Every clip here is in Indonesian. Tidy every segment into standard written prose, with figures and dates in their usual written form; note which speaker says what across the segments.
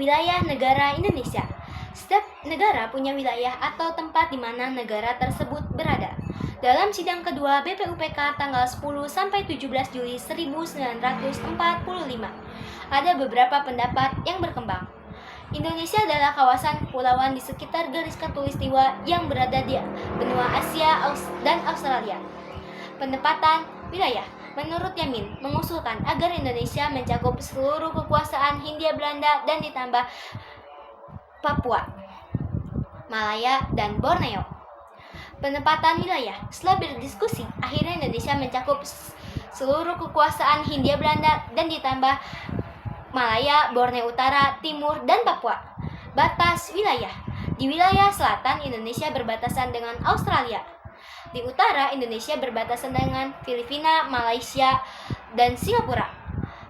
Speaker 1: wilayah negara Indonesia. Setiap negara punya wilayah atau tempat di mana negara tersebut berada. Dalam sidang kedua BPUPK tanggal 10-17 Juli 1945, ada beberapa pendapat yang berkembang. Indonesia adalah kawasan kepulauan di sekitar garis khatulistiwa yang berada di benua Asia dan Australia. Penempatan wilayah menurut Yamin mengusulkan agar Indonesia mencakup seluruh kekuasaan Hindia Belanda dan ditambah Papua, Malaya, dan Borneo. Penempatan wilayah setelah berdiskusi, akhirnya Indonesia mencakup seluruh kekuasaan Hindia Belanda dan ditambah Malaya, Borneo Utara, Timur, dan Papua. Batas wilayah. Di wilayah selatan, Indonesia berbatasan dengan Australia. Di utara, Indonesia berbatasan dengan Filipina, Malaysia, dan Singapura.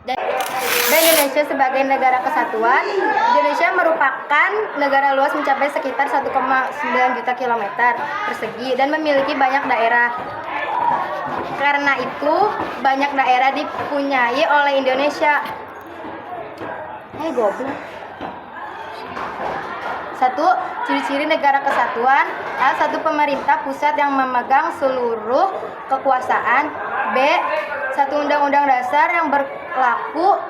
Speaker 1: Dan
Speaker 2: Indonesia sebagai negara kesatuan, Indonesia merupakan negara luas mencapai sekitar 1,9 juta kilometer persegi dan memiliki banyak daerah. Karena itu, banyak daerah dipunyai oleh Indonesia. Satu, ciri-ciri negara kesatuan. Satu, pemerintah pusat yang memegang seluruh kekuasaan. B, satu undang-undang dasar yang berlaku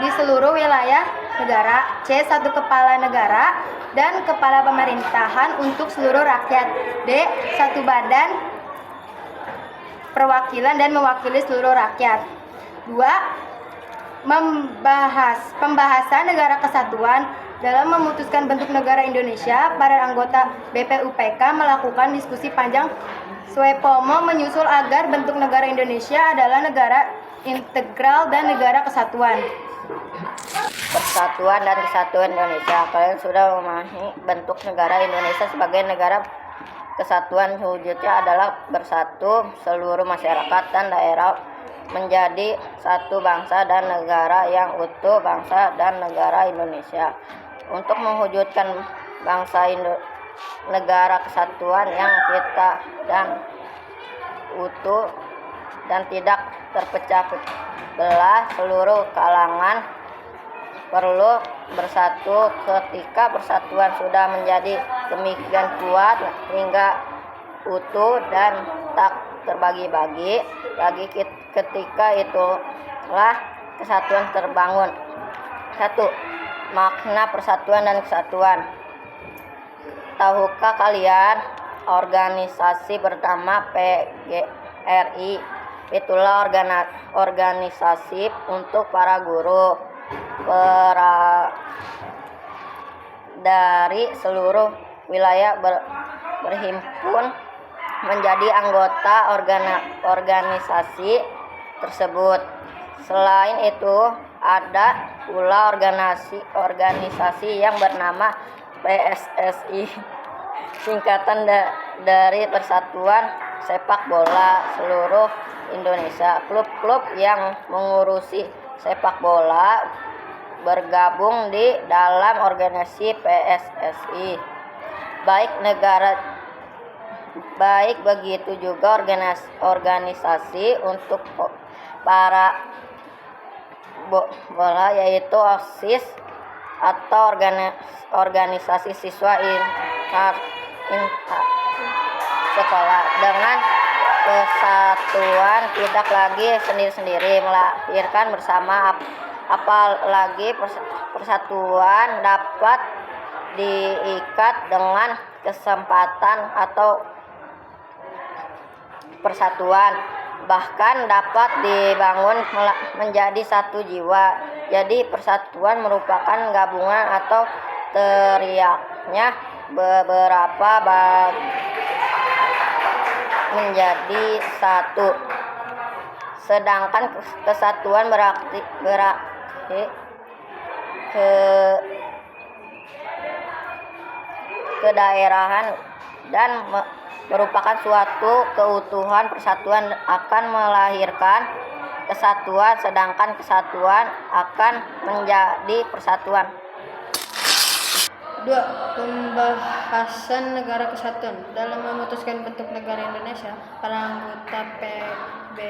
Speaker 2: di seluruh wilayah negara. C, satu kepala negara dan kepala pemerintahan untuk seluruh rakyat. D, satu badan perwakilan dan mewakili seluruh rakyat. 2, pembahasan negara kesatuan. Dalam memutuskan bentuk negara Indonesia, para anggota BPUPK melakukan diskusi panjang. Swepomo menyusul agar bentuk negara Indonesia adalah negara integral dan negara kesatuan.
Speaker 3: Persatuan dan Kesatuan Indonesia. Kalian sudah memahami bentuk negara Indonesia sebagai negara kesatuan. Wujudnya adalah bersatu seluruh masyarakat dan daerah menjadi satu bangsa dan negara yang utuh, bangsa dan negara Indonesia. Untuk mewujudkan negara kesatuan yang kita dan utuh dan tidak terpecah belah, seluruh kalangan perlu bersatu. Ketika persatuan sudah menjadi demikian kuat hingga utuh dan tak terbagi-bagi lagi, ketika itulah kesatuan terbangun. 1. Makna persatuan dan kesatuan. Tahukah kalian organisasi pertama PGRI? Itulah organisasi untuk para guru dari seluruh wilayah berhimpun menjadi anggota organisasi tersebut. Selain itu, ada pula organisasi yang bernama PSSI, singkatan dari Persatuan Sepak Bola Seluruh Indonesia. Klub-klub yang mengurusi sepak bola bergabung di dalam organisasi PSSI. Baik begitu juga organisasi untuk para bola, yaitu OSIS atau organisasi siswa inter sekolah. Dengan kesatuan tidak lagi sendiri-sendiri melahirkan bersama, apalagi persatuan dapat diikat dengan kesempatan atau persatuan, bahkan dapat dibangun menjadi satu jiwa. Jadi persatuan merupakan gabungan atau teriaknya beberapa menjadi satu. Sedangkan kesatuan berarti kedaerahan dan merupakan suatu keutuhan. Persatuan akan melahirkan kesatuan, sedangkan kesatuan akan menjadi persatuan.
Speaker 2: 2. Pembahasan negara kesatuan. Dalam memutuskan bentuk negara Indonesia, para anggota PK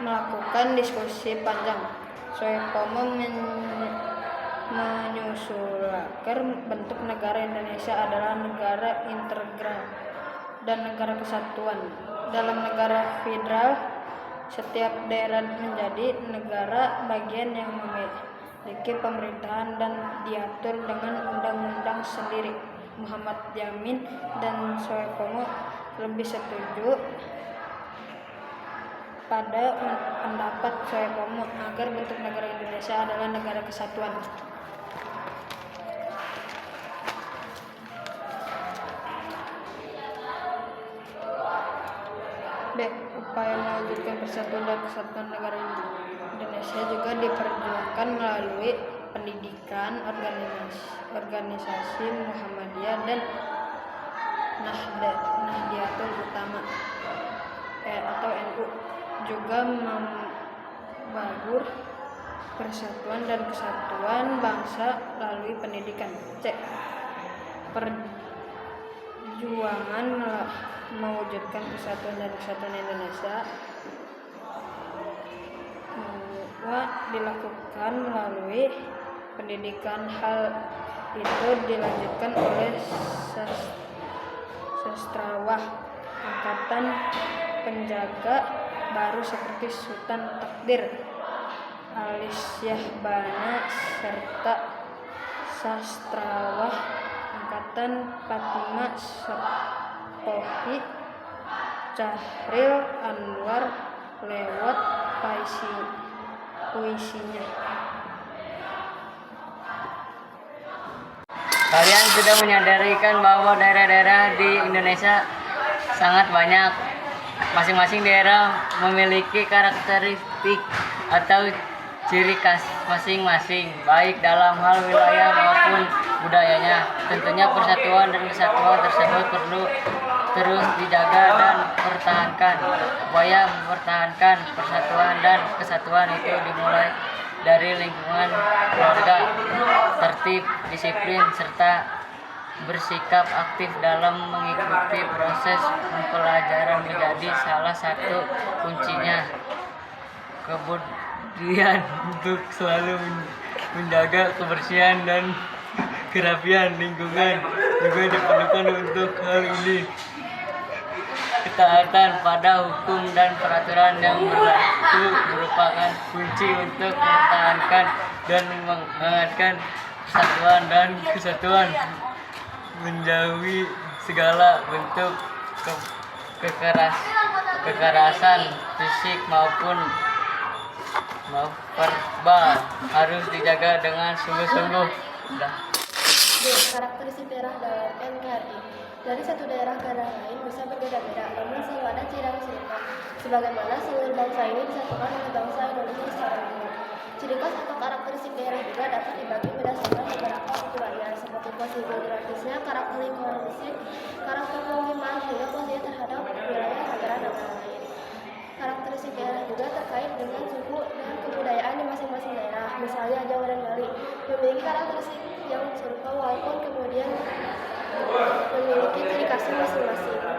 Speaker 2: melakukan diskusi panjang. Soekarno menyusulkan bentuk negara Indonesia adalah negara integral dan negara kesatuan. Dalam negara federal, setiap daerah menjadi negara bagian yang memiliki pemerintahan dan diatur dengan undang-undang sendiri. Muhammad Yamin dan Soekarno lebih setuju pada pendapat Soekarno agar bentuk negara Indonesia adalah negara kesatuan. B. Upaya mewujudkan persatuan dan kesatuan negara Indonesia juga diperjuangkan melalui pendidikan, organisasi Muhammadiyah dan Nahdlatul Ulama atau NU, juga membangun persatuan dan kesatuan bangsa melalui pendidikan. C. Perjuangan mewujudkan persatuan dan kesatuan Indonesia dilakukan melalui pendidikan. Hal itu dilanjutkan oleh sastrawan angkatan penjaga baru seperti Sultan Takdir, Ali Syahbana, serta sastrawan angkatan Fatimah Sokohi Cahril Anwar lewat puisinya.
Speaker 4: Kalian sudah menyadari kan bahwa daerah-daerah di Indonesia sangat banyak. Masing-masing daerah memiliki karakteristik atau ciri khas masing-masing, baik dalam hal wilayah maupun budayanya. Tentunya persatuan dan kesatuan tersebut perlu terus dijaga dan dipertahankan. Upaya mempertahankan persatuan dan kesatuan itu dimulai dari lingkungan keluarga, tertib, disiplin, serta bersikap aktif dalam mengikuti proses pembelajaran menjadi salah satu kuncinya. Kemudian untuk selalu menjaga kebersihan dan kerapian lingkungan juga diperlukan. Untuk hal ini ketaatan pada hukum dan peraturan yang berlaku merupakan kunci untuk mempertahankan dan menghangatkan persatuan dan kesatuan, menjauhi segala bentuk kekerasan fisik maupun verbal harus dijaga dengan sungguh-sungguh.
Speaker 5: B. Karakteristik daerah dalam NKRI. Dari satu daerah ke daerah lain bisa berbeda-beda, namun selalu ada ciri khas serupa. Sebagaimana seluruh bangsa ini disatukan oleh bangsa Indonesia secara umum. Ciri khas atau karakteristik daerah juga dapat dibagi berdasarkan beberapa ukurannya, seperti posisi geografisnya, karakter lingkungan, karakter pemukiman, hingga posisi terhadap wilayah negara dan lain. Karakteristik daerah juga terkait dengan suku dan kebudayaan di masing-masing daerah. Misalnya Jawa dan Bali memiliki karakteristik yang serupa walaupun kemudian memiliki ciri khasnya masing-masing.